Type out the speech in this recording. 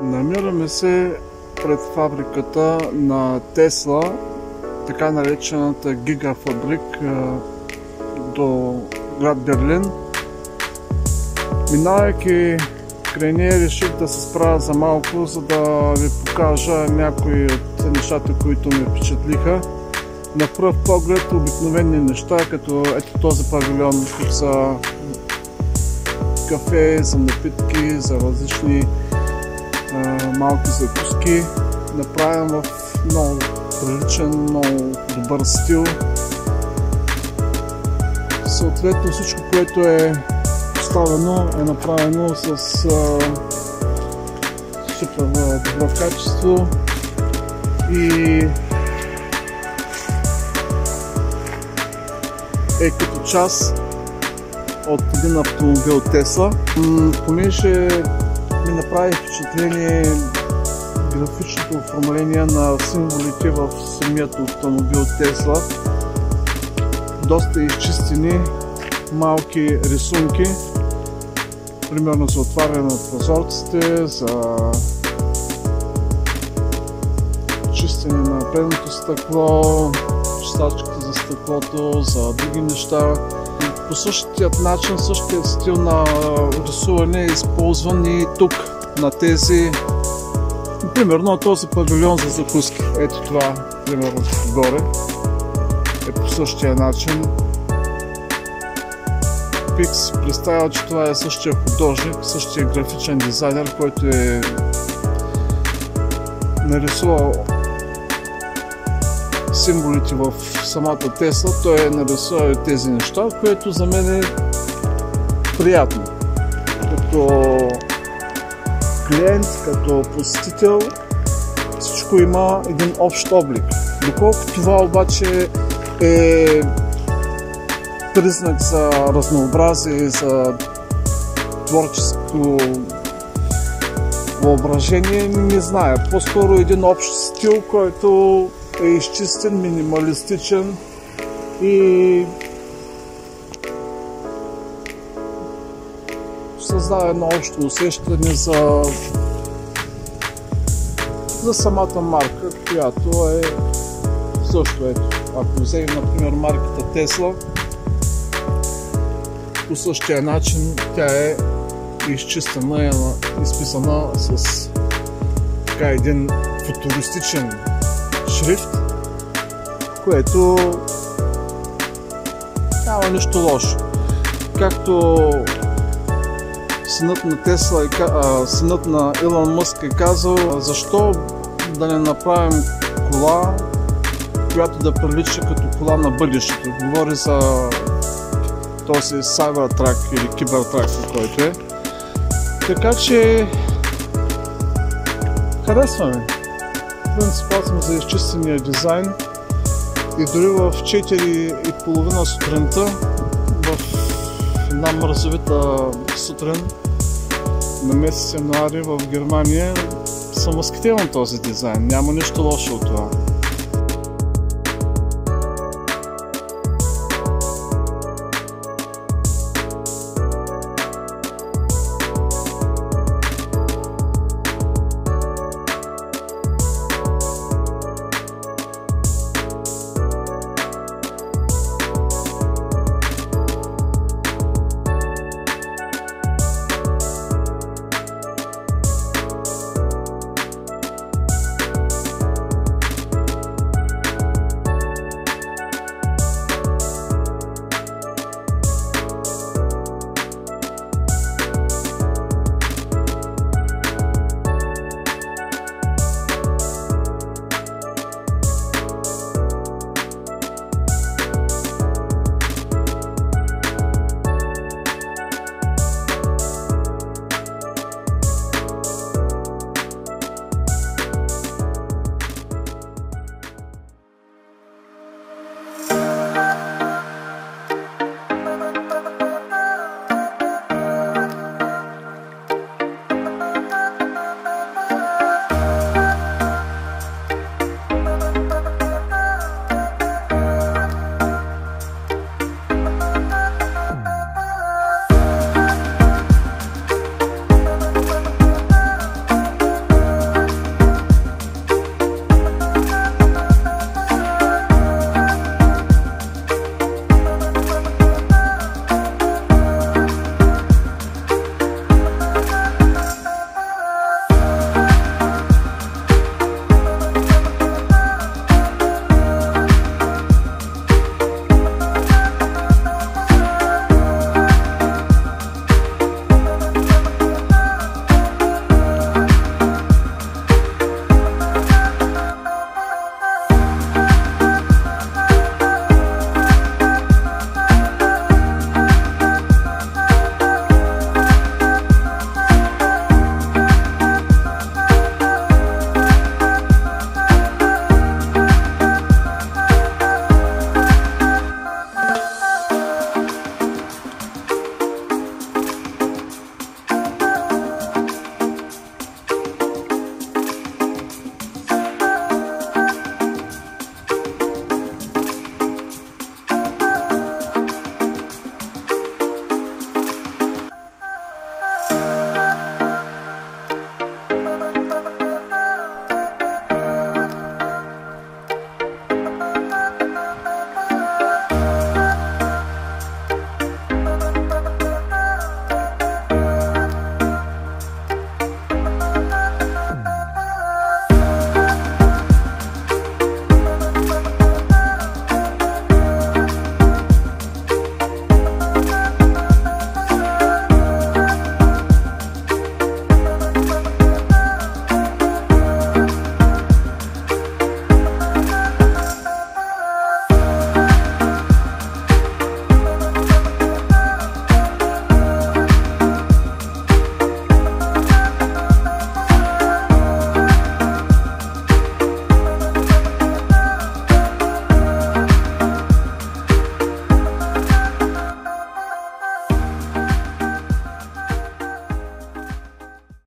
Намираме се пред фабриката на Тесла, така наречената гигафабрик до град Берлин. Минавайки край нея, реших да се справя за малко, за да ви покажа някои от нещата, които ме впечатлиха. На пръв поглед обикновени неща, като ето този павилион, които са кафе за напитки, за различни малки закуски, направен в много приличен, много добър стил. Съответно всичко, което е поставено, е направено с супер добро качество и е като част от един автомобил Тесла. Понеже ми направи впечатление графичното оформление на символите в самият автомобил Тесла. Доста изчистени малки рисунки, примерно за отваряне на прозорците, за чистене на предното стъкло, чистачките за стъклото, за други неща. По същият начин, същият стил на рисуване е използван и тук, на тези, примерно този павилион за закуски. Ето това, примерно горе, е по същия начин. Бих си представил, че това е същия художник, същия графичен дизайнер, който е нарисувал символите в самата Тесла. Той е нарисувал и тези неща, което за мен е приятно. Като клиент, като посетител, всичко има един общ облик. Доколко това обаче е признак за разнообразие, за творческо въображение, не знае. По-скоро един общ стил, който е изчистен, минималистичен и създава едно общо усещане за самата марка, която е също ето. Ако вземем, например, марката Тесла, по същия начин тя е изчистена и изписана с така един футуристичен шрифт, което няма нищо лошо. Както синът на Тесла, синът на Илон Мъск е казал, защо да не направим кола, която да прилича като кола на бъдещето. Говори за този Cybertruck или Cybertruck, който е. Така че харесваме. Принципът съм за изчистения дизайн и дори в 4:30 сутринта, в една мразовита сутрин на месец януари в Германия, съм възхитен този дизайн. Няма нищо лошо от това.